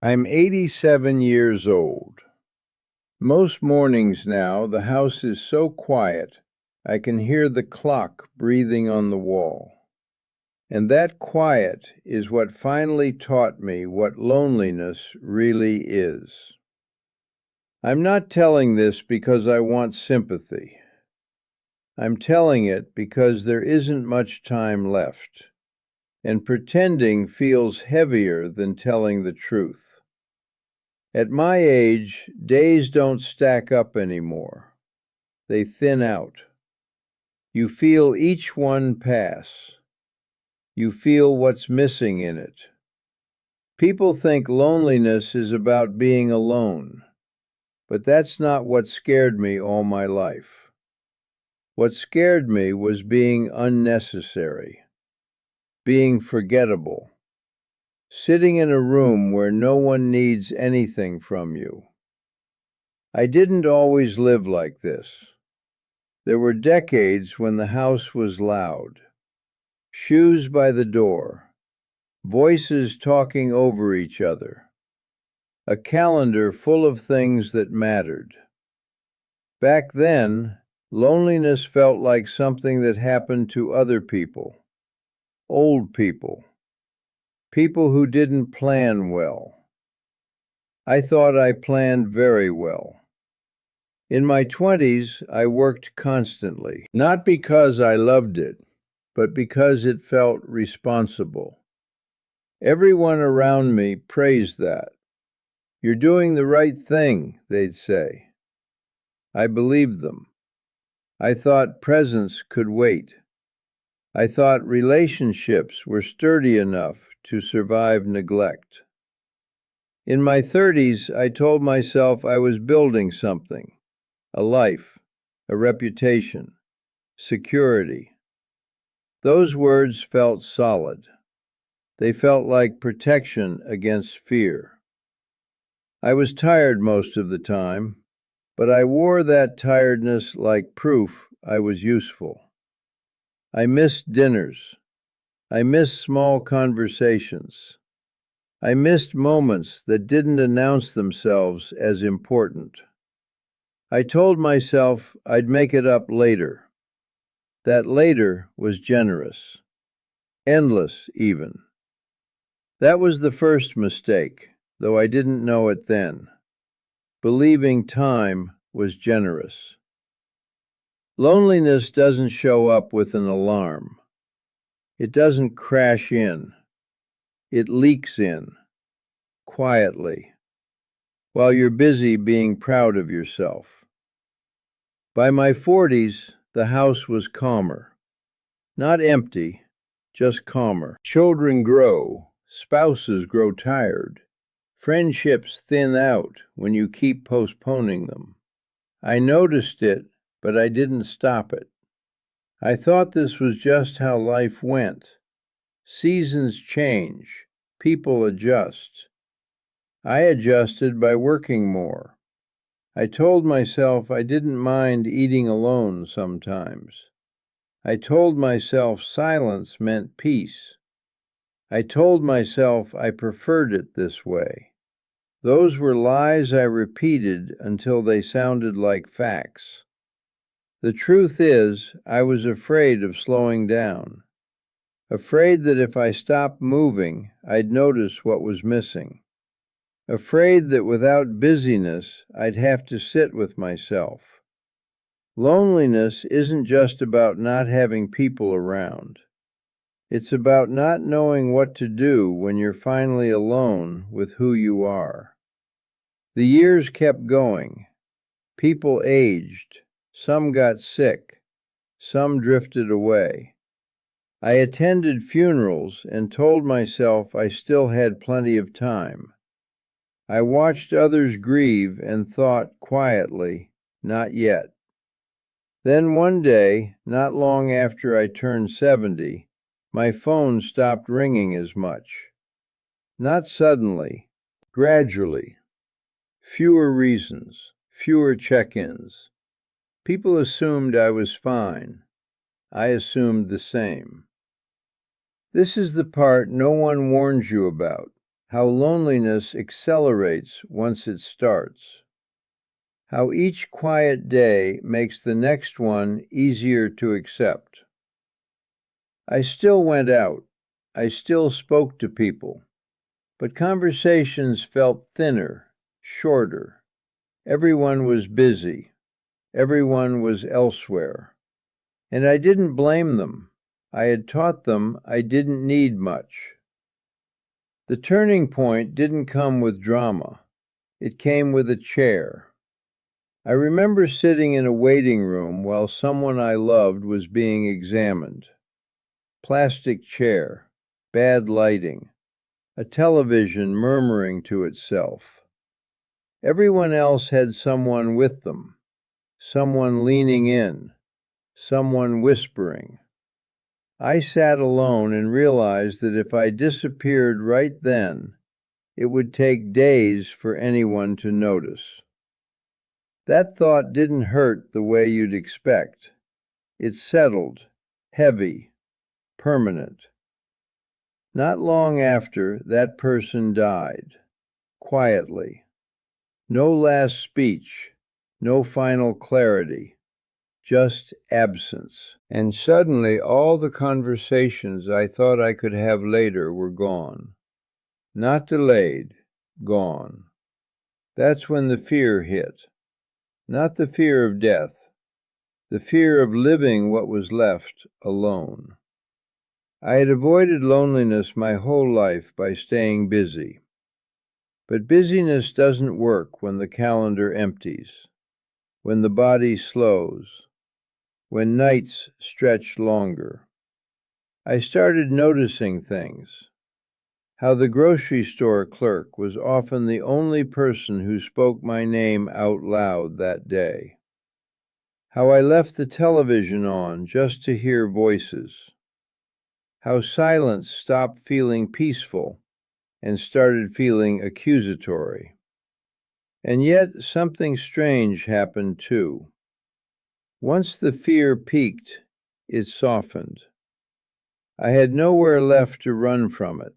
I'm 87 years old. Most mornings now, the house is so quiet, I can hear the clock breathing on the wall. And that quiet is what finally taught me what loneliness really is. I'm not telling this because I want sympathy. I'm telling it because there isn't much time left, and pretending feels heavier than telling the truth. At my age, days don't stack up anymore. They thin out. You feel each one pass. You feel what's missing in it. People think loneliness is about being alone, but that's not what scared me all my life. What scared me was being unnecessary, being forgettable, sitting in a room where no one needs anything from you. I didn't always live like this. There were decades when the house was loud. Shoes by the door. Voices talking over each other. A calendar full of things that mattered. Back then, loneliness felt like something that happened to other people. Old people. People who didn't plan well. I thought I planned very well. In my 20s, I worked constantly, not because I loved it, but because it felt responsible. Everyone around me praised that. "You're doing the right thing," they'd say. I believed them. I thought presence could wait. I thought relationships were sturdy enough to survive neglect. In my 30s, I told myself I was building something. A life, a reputation, security. Those words felt solid. They felt like protection against fear. I was tired most of the time, but I wore that tiredness like proof I was useful. I missed dinners. I missed small conversations. I missed moments that didn't announce themselves as important. I told myself I'd make it up later. That later was generous. Endless, even. That was the first mistake, though I didn't know it then. Believing time was generous. Loneliness doesn't show up with an alarm. It doesn't crash in. It leaks in, quietly, while you're busy being proud of yourself. By my 40s, the house was calmer. Not empty, just calmer. Children grow, spouses grow tired. Friendships thin out when you keep postponing them. I noticed it, but I didn't stop it. I thought this was just how life went. Seasons change, people adjust. I adjusted by working more. I told myself I didn't mind eating alone sometimes. I told myself silence meant peace. I told myself I preferred it this way. Those were lies I repeated until they sounded like facts. The truth is, I was afraid of slowing down. Afraid that if I stopped moving, I'd notice what was missing. Afraid that without busyness, I'd have to sit with myself. Loneliness isn't just about not having people around. It's about not knowing what to do when you're finally alone with who you are. The years kept going. People aged. Some got sick. Some drifted away. I attended funerals and told myself I still had plenty of time. I watched others grieve and thought quietly, not yet. Then one day, not long after I turned 70, my phone stopped ringing as much. Not suddenly, gradually. Fewer reasons, fewer check-ins. People assumed I was fine. I assumed the same. This is the part no one warns you about. how loneliness accelerates once it starts, how each quiet day makes the next one easier to accept. I still went out. I still spoke to people, but conversations felt thinner, shorter. Everyone was busy. Everyone was elsewhere. And I didn't blame them. I had taught them I didn't need much. The turning point didn't come with drama. It came with a chair. I remember sitting in a waiting room while someone I loved was being examined. Plastic chair, bad lighting, a television murmuring to itself. Everyone else had someone with them, someone leaning in, someone whispering. I sat alone and realized that if I disappeared right then, it would take days for anyone to notice. That thought didn't hurt the way you'd expect. It settled, heavy, permanent. Not long after, that person died, quietly. No last speech, no final clarity, just absence. And suddenly all the conversations I thought I could have later were gone. Not delayed, gone. That's when the fear hit. Not the fear of death, the fear of living what was left alone. I had avoided loneliness my whole life by staying busy. But busyness doesn't work when the calendar empties, when the body slows, when nights stretch longer. I started noticing things. How the grocery store clerk was often the only person who spoke my name out loud that day. How I left the television on just to hear voices. How silence stopped feeling peaceful and started feeling accusatory. And yet something strange happened too. Once the fear peaked, it softened. I had nowhere left to run from it.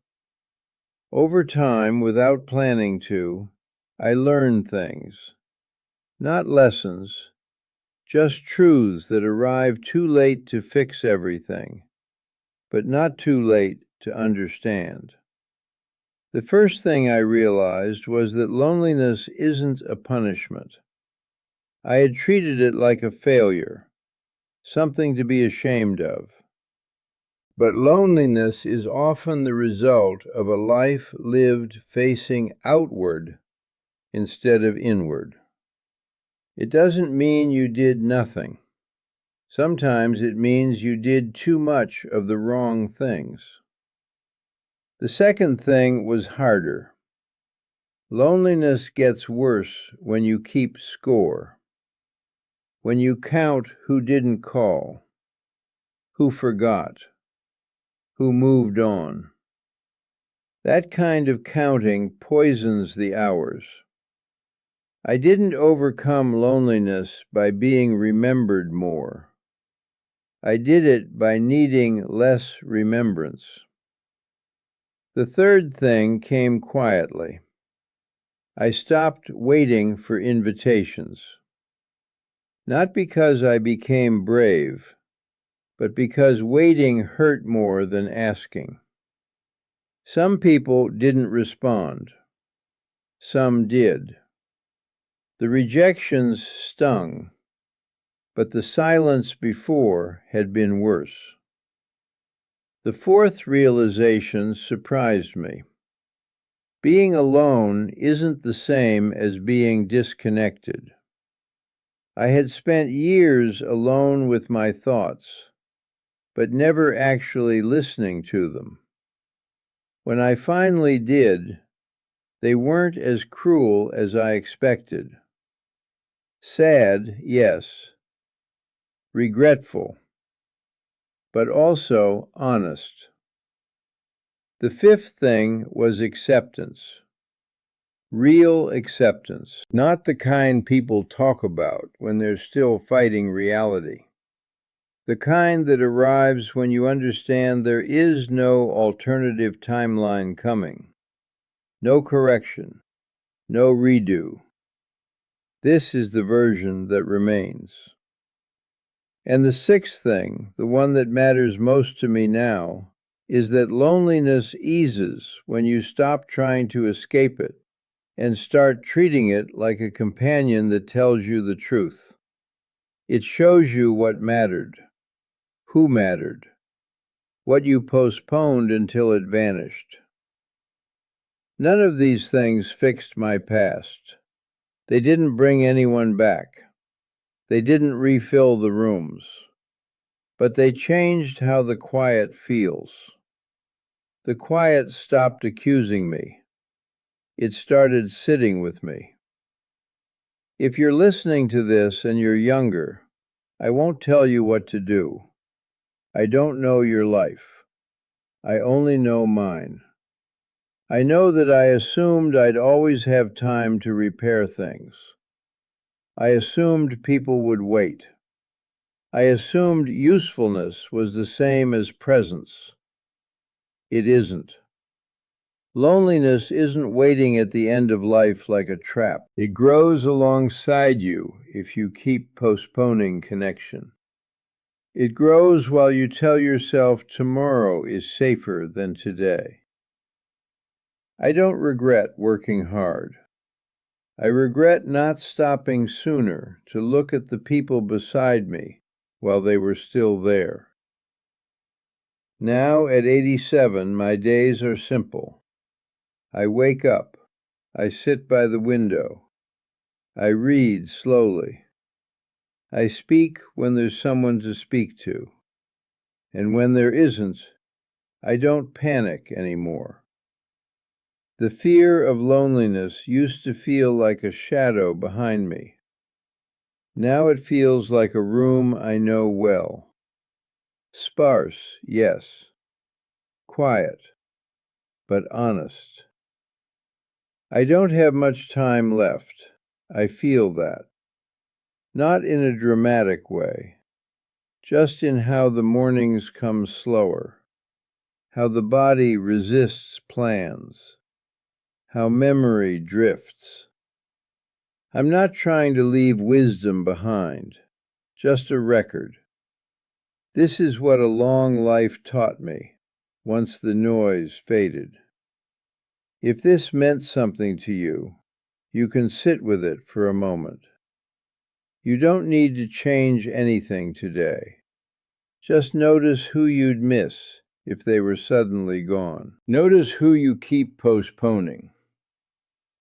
Over time, without planning to, I learned things. Not lessons, just truths that arrived too late to fix everything, but not too late to understand. The first thing I realized was that loneliness isn't a punishment. I had treated it like a failure, something to be ashamed of. But loneliness is often the result of a life lived facing outward instead of inward. It doesn't mean you did nothing. Sometimes it means you did too much of the wrong things. The second thing was harder. Loneliness gets worse when you keep score, when you count who didn't call, who forgot, who moved on. That kind of counting poisons the hours. I didn't overcome loneliness by being remembered more. I did it by needing less remembrance. The third thing came quietly. I stopped waiting for invitations. Not because I became brave, but because waiting hurt more than asking. Some people didn't respond. Some did. The rejections stung, but the silence before had been worse. The fourth realization surprised me. Being alone isn't the same as being disconnected. I had spent years alone with my thoughts, but never actually listening to them. When I finally did, they weren't as cruel as I expected. Sad, yes. Regretful, but also honest. The fifth thing was acceptance. Real acceptance, not the kind people talk about when they're still fighting reality. The kind that arrives when you understand there is no alternative timeline coming. No correction, no redo. This is the version that remains. And the sixth thing, the one that matters most to me now, is that loneliness eases when you stop trying to escape it and start treating it like a companion that tells you the truth. It shows you what mattered, who mattered, what you postponed until it vanished. None of these things fixed my past. They didn't bring anyone back. They didn't refill the rooms. But they changed how the quiet feels. The quiet stopped accusing me. It started sitting with me. If you're listening to this and you're younger, I won't tell you what to do. I don't know your life. I only know mine. I know that I assumed I'd always have time to repair things. I assumed people would wait. I assumed usefulness was the same as presence. It isn't. Loneliness isn't waiting at the end of life like a trap. It grows alongside you if you keep postponing connection. It grows while you tell yourself tomorrow is safer than today. I don't regret working hard. I regret not stopping sooner to look at the people beside me while they were still there. Now, at 87, my days are simple. I wake up. I sit by the window. I read slowly. I speak when there's someone to speak to. And when there isn't, I don't panic anymore. The fear of loneliness used to feel like a shadow behind me. Now it feels like a room I know well. Sparse, yes. Quiet, but honest. I don't have much time left. I feel that. Not in a dramatic way, just in how the mornings come slower, how the body resists plans, how memory drifts. I'm not trying to leave wisdom behind, just a record. This is what a long life taught me, once the noise faded. If this meant something to you, you can sit with it for a moment. You don't need to change anything today. Just notice who you'd miss if they were suddenly gone. Notice who you keep postponing.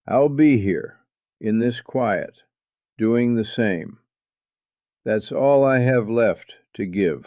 I'll be here, in this quiet, doing the same. That's all I have left to give.